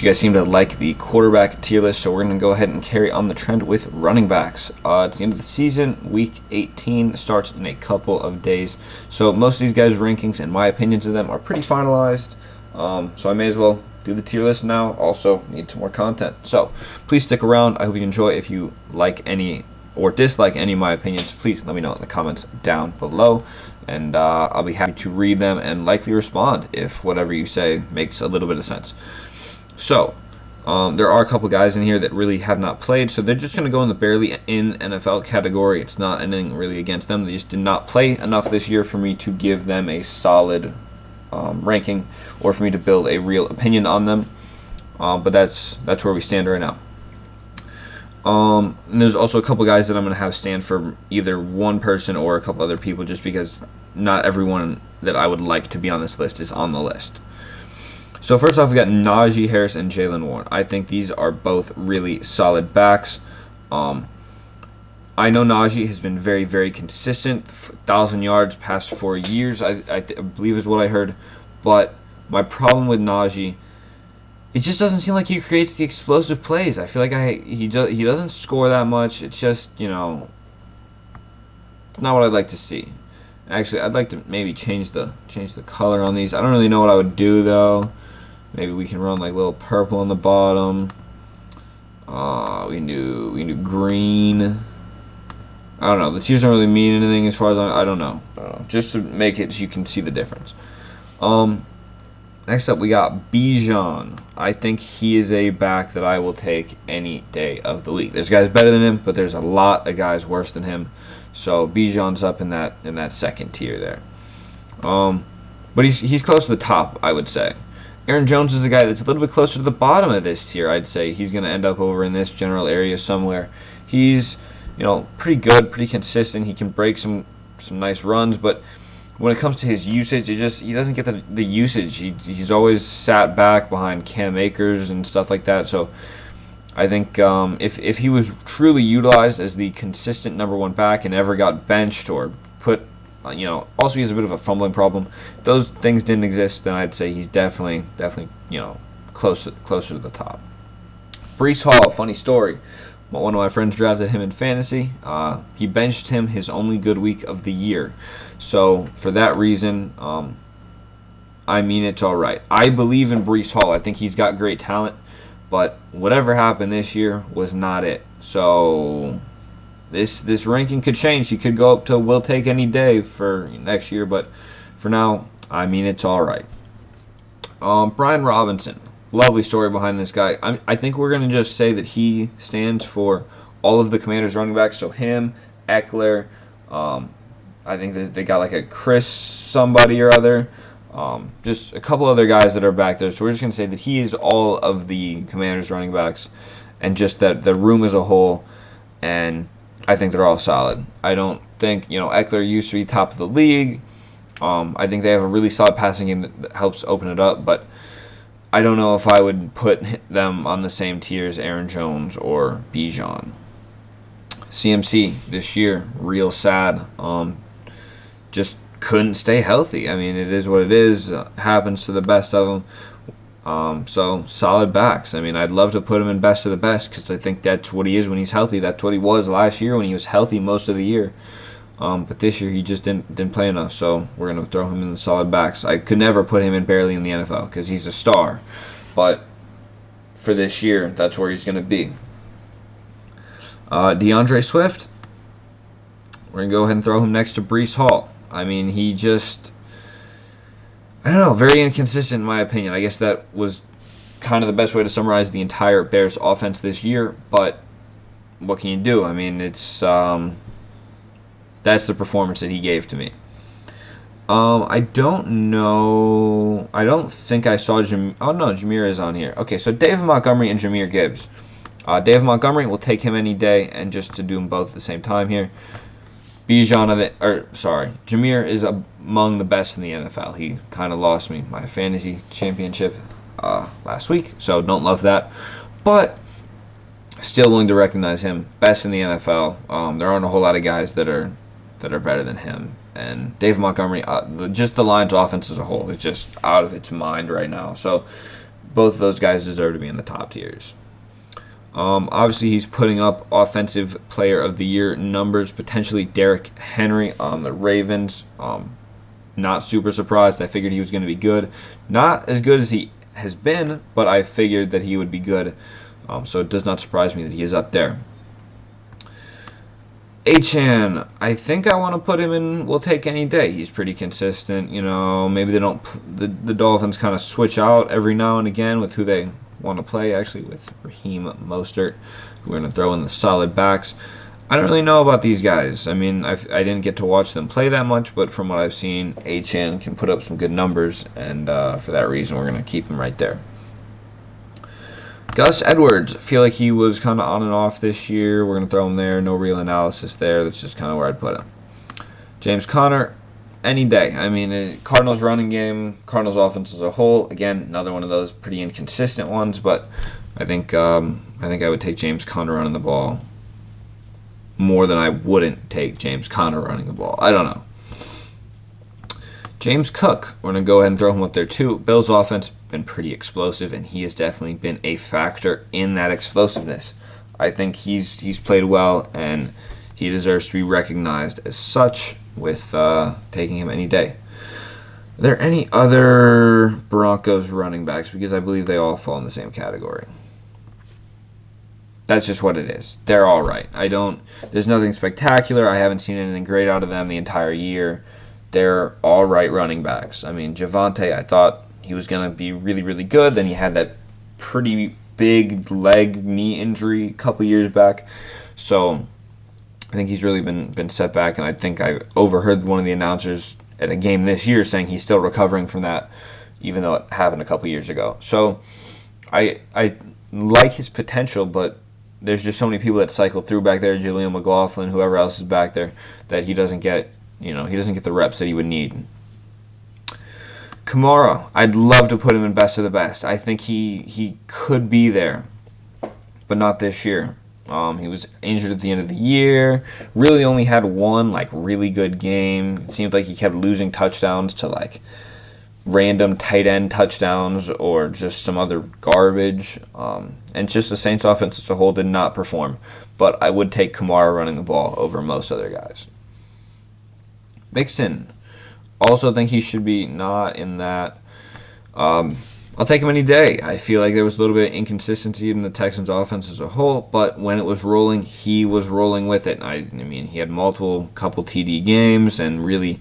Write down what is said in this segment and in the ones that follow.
You guys seem to like the quarterback tier list, so we're going to go ahead and carry on the trend with running backs. It's the end of the season. Week 18 starts in a couple of days. So most of these guys' rankings and my opinions of them are pretty finalized. So I may as well do the tier list now. Also need some more content. So please stick around. I hope you enjoy. If you like any or dislike any of my opinions, please let me know in the comments down below. And I'll be happy to read them and likely respond if whatever you say makes a little bit of sense. So, there are a couple guys in here that really have not played, so they're just going to go in the barely in NFL category. It's not anything really against them. They just did not play enough this year for me to give them a solid ranking or for me to build a real opinion on them. But that's where we stand right now. And there's also a couple guys that I'm going to have stand for either one person or a couple other people, just because not everyone that I would like to be on this list is on the list. So first off, we got Najee Harris and Jaylen Warren. I think these are both really solid backs. I know Najee has been very, very consistent, 1,000 yards past 4 years, I believe is what I heard. But my problem with Najee, it just doesn't seem like he creates the explosive plays. I feel like he doesn't score that much. It's just, it's not what I'd like to see. Actually, I'd like to maybe change the color on these. I don't really know what I would do though. Maybe we can run like a little purple on the bottom. We can do green. I don't know. The tiers don't really mean anything as far as I don't know. Just to make it so you can see the difference. Next up, we got Bijan. I think he is a back that I will take any day of the week. There's guys better than him, but there's a lot of guys worse than him. So Bijan's up in that second tier there. But he's close to the top, I would say. Aaron Jones is a guy that's a little bit closer to the bottom of this tier, I'd say. He's going to end up over in this general area somewhere. He's, pretty good, pretty consistent. He can break some nice runs, but when it comes to his usage, he doesn't get the usage. He's always sat back behind Cam Akers and stuff like that. So I think if he was truly utilized as the consistent number one back and ever got benched or put, also he has a bit of a fumbling problem. If those things didn't exist, then I'd say he's definitely, closer to the top. Breece Hall, funny story. One of my friends drafted him in fantasy. He benched him his only good week of the year. So for that reason, it's all right. I believe in Breece Hall. I think he's got great talent, but whatever happened this year was not it. So this ranking could change. He could go up to will take any day for next year, but for now, it's all right. Brian Robinson. Lovely story behind this guy. I think we're going to just say that he stands for all of the Commanders running backs. So him, Eckler, I think they got like a Chris somebody or other. Just a couple other guys that are back there. So we're just going to say that he is all of the Commanders running backs and just that the room as a whole. And I think they're all solid. I don't think, Eckler used to be top of the league. I think they have a really solid passing game that helps open it up, but I don't know if I would put them on the same tier as Aaron Jones or Bijan. CMC this year, real sad. Just couldn't stay healthy. It is what it is. Happens to the best of them. So solid backs. I'd love to put him in best of the best because I think that's what he is when he's healthy. That's what he was last year when he was healthy most of the year. But this year he just didn't play enough, so we're going to throw him in the solid backs. I could never put him in barely in the NFL because he's a star. But for this year, that's where he's going to be. DeAndre Swift, we're going to go ahead and throw him next to Breece Hall. He just, I don't know, very inconsistent in my opinion. I guess that was kind of the best way to summarize the entire Bears offense this year. But what can you do? It's that's the performance that he gave to me. I don't know. I don't think I saw Jahmyr is on here. Okay, so David Montgomery and Jahmyr Gibbs. David Montgomery, we'll take him any day, and just to do them both at the same time here. Jahmyr is among the best in the NFL. He kind of lost me my fantasy championship last week, so don't love that. But still willing to recognize him. Best in the NFL. There aren't a whole lot of guys that are better than him. And David Montgomery, just the Lions offense as a whole is just out of its mind right now. So both of those guys deserve to be in the top tiers. Obviously, he's putting up Offensive Player of the Year numbers, potentially Derrick Henry on the Ravens. Not super surprised. I figured he was going to be good. Not as good as he has been, but I figured that he would be good. So it does not surprise me that he is up there. Achane, I think I want to put him in. We'll take any day. He's pretty consistent. Maybe they don't. The Dolphins kind of switch out every now and again with who they want to play. Actually, with Raheem Mostert, who we're going to throw in the solid backs. I don't really know about these guys. I mean, I didn't get to watch them play that much, but from what I've seen, Achane can put up some good numbers, and for that reason, we're going to keep him right there. Gus Edwards, I feel like he was kind of on and off this year. We're going to throw him there. No real analysis there. That's just kind of where I'd put him. James Conner, any day. I mean, Cardinals running game, Cardinals offense as a whole. Again, another one of those pretty inconsistent ones, but I think I would take James Conner running the ball more than I wouldn't take James Conner running the ball. I don't know. James Cook, we're going to go ahead and throw him up there too. Bills' offense been pretty explosive, and he has definitely been a factor in that explosiveness. I think he's played well, and he deserves to be recognized as such with taking him any day. Are there any other Broncos running backs? Because I believe they all fall in the same category. That's just what it is. They're all right. There's nothing spectacular. I haven't seen anything great out of them the entire year. They're all right running backs. I mean, Javonte, I thought he was going to be really, really good. Then he had that pretty big knee injury a couple years back. So I think he's really been set back, and I think I overheard one of the announcers at a game this year saying he's still recovering from that, even though it happened a couple years ago. So I like his potential, but there's just so many people that cycle through back there, Julian McLaughlin, whoever else is back there, that he doesn't get the reps that he would need. Kamara, I'd love to put him in best of the best. I think he could be there, but not this year. He was injured at the end of the year. Really only had one really good game. It seemed like he kept losing touchdowns to random tight end touchdowns or just some other garbage. And just the Saints offense as a whole did not perform. But I would take Kamara running the ball over most other guys. Mixon, also think he should be not in that. I'll take him any day. I feel like there was a little bit of inconsistency in the Texans offense as a whole, but when it was rolling, he was rolling with it. I mean, he had couple TD games and really,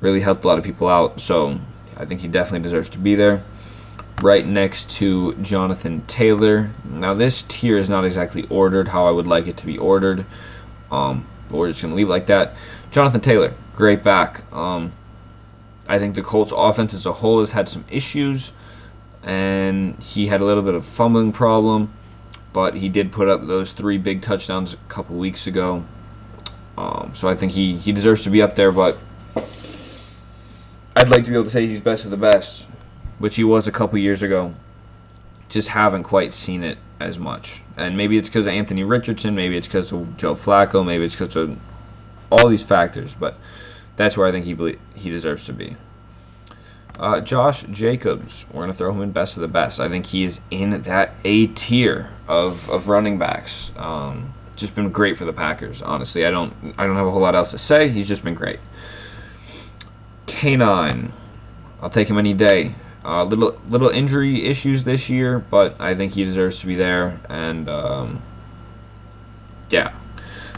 really helped a lot of people out. So I think he definitely deserves to be there. Right next to Jonathan Taylor. Now this tier is not exactly ordered how I would like it to be ordered, but we're just going to leave it like that. Jonathan Taylor, great back. I think the Colts offense as a whole has had some issues, and he had a little bit of fumbling problem, but he did put up those 3 big touchdowns a couple weeks ago. So I think he deserves to be up there, but I'd like to be able to say he's best of the best, which he was a couple years ago. Just haven't quite seen it as much. And maybe it's because of Anthony Richardson, maybe it's because of Joe Flacco, maybe it's because of all these factors, but that's where I think he deserves to be. Josh Jacobs, we're going to throw him in best of the best. I think he is in that A tier of running backs. Just been great for the Packers, honestly. I don't have a whole lot else to say. He's just been great. K9, I'll take him any day. Little injury issues this year, but I think he deserves to be there. And yeah.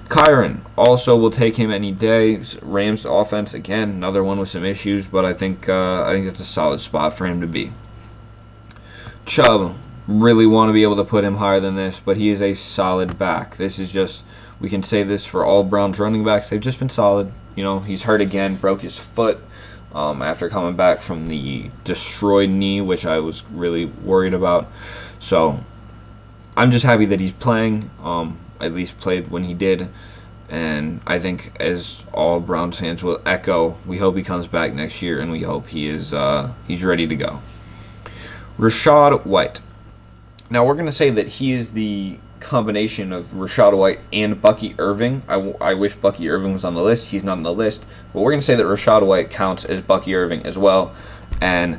Kyron, also will take him any day. Rams offense, again, another one with some issues, but I think it's a solid spot for him to be. Chubb, really want to be able to put him higher than this, but he is a solid back. This is just, we can say this for all Browns running backs. They've just been solid. He's hurt again, broke his foot after coming back from the destroyed knee, which I was really worried about. So I'm just happy that he's playing. At least played when he did, and I think as all Browns fans will echo, we hope he comes back next year, and we hope he's ready to go. Rachaad White. Now we're going to say that he is the combination of Rachaad White and Bucky Irving. I wish Bucky Irving was on the list. He's not on the list, but we're going to say that Rachaad White counts as Bucky Irving as well, and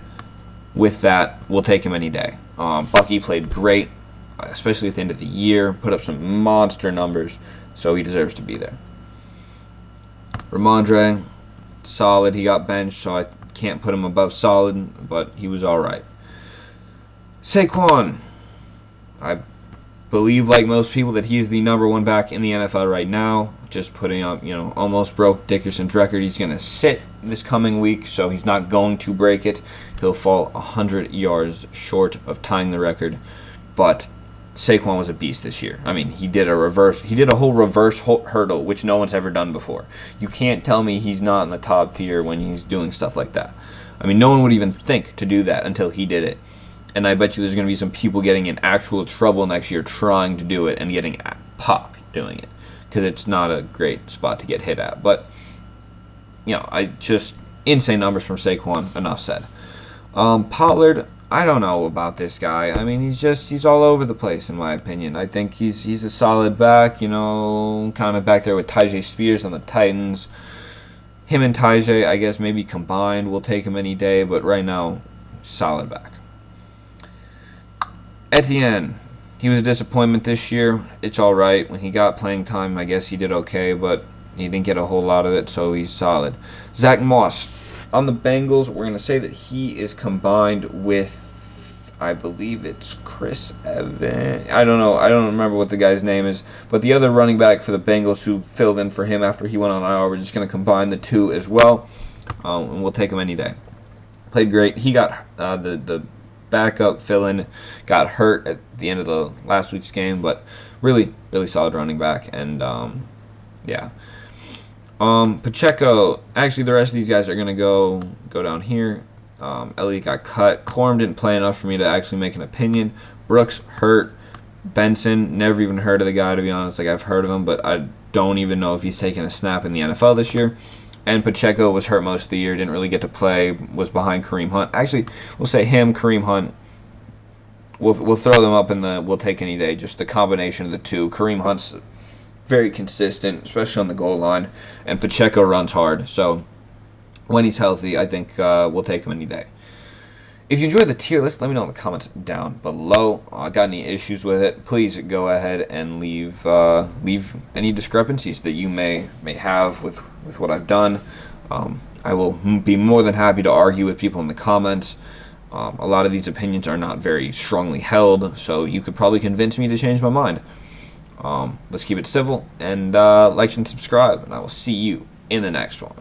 with that, we'll take him any day. Bucky played great, especially at the end of the year, put up some monster numbers, so he deserves to be there. Ramondre, solid. He got benched, so I can't put him above solid, but he was all right. Saquon, I believe, like most people, that he's the number one back in the NFL right now. Just putting up, almost broke Dickerson's record. He's going to sit this coming week, so he's not going to break it. He'll fall 100 yards short of tying the record, but Saquon was a beast this year. I mean, he did a whole reverse hurdle, which no one's ever done before. You can't tell me he's not in the top tier when he's doing stuff like that. I mean, no one would even think to do that until he did it. And I bet you there's going to be some people getting in actual trouble next year trying to do it and getting popped doing it, because it's not a great spot to get hit at. But, I just insane numbers from Saquon. Enough said. Pollard, I don't know about this guy. I mean, he's all over the place, in my opinion. I think he's a solid back, kind of back there with Tyjae Spears on the Titans. Him and Tyjae, I guess, maybe combined, we'll take him any day, but right now, solid back. Etienne, he was a disappointment this year. It's all right. When he got playing time, I guess he did okay, but he didn't get a whole lot of it, so he's solid. Zach Moss, on the Bengals, we're going to say that he is combined with, I believe it's Chris Evans. I don't know. I don't remember what the guy's name is, but the other running back for the Bengals who filled in for him after he went on IR, we're just going to combine the two as well, and we'll take him any day. Played great. He got the backup fill-in got hurt at the end of the last week's game, but really, really solid running back. And yeah, Pacheco. Actually, the rest of these guys are gonna go down here. Elliott got cut. Corum didn't play enough for me to actually make an opinion. Brooks hurt. Benson, never even heard of the guy, to be honest. Like, I've heard of him, but I don't even know if he's taken a snap in the NFL this year. And Pacheco was hurt most of the year, didn't really get to play, was behind Kareem Hunt. Actually, we'll say him, Kareem Hunt, we'll throw them up in the we'll take any day, just the combination of the two. Kareem Hunt's very consistent, especially on the goal line, and Pacheco runs hard. So when he's healthy, I think we'll take him any day. If you enjoyed the tier list, let me know in the comments down below. Got any issues with it, please go ahead and leave any discrepancies that you may have with what I've done. I will be more than happy to argue with people in the comments. A lot of these opinions are not very strongly held, so you could probably convince me to change my mind. Let's keep it civil, and like and subscribe, and I will see you in the next one.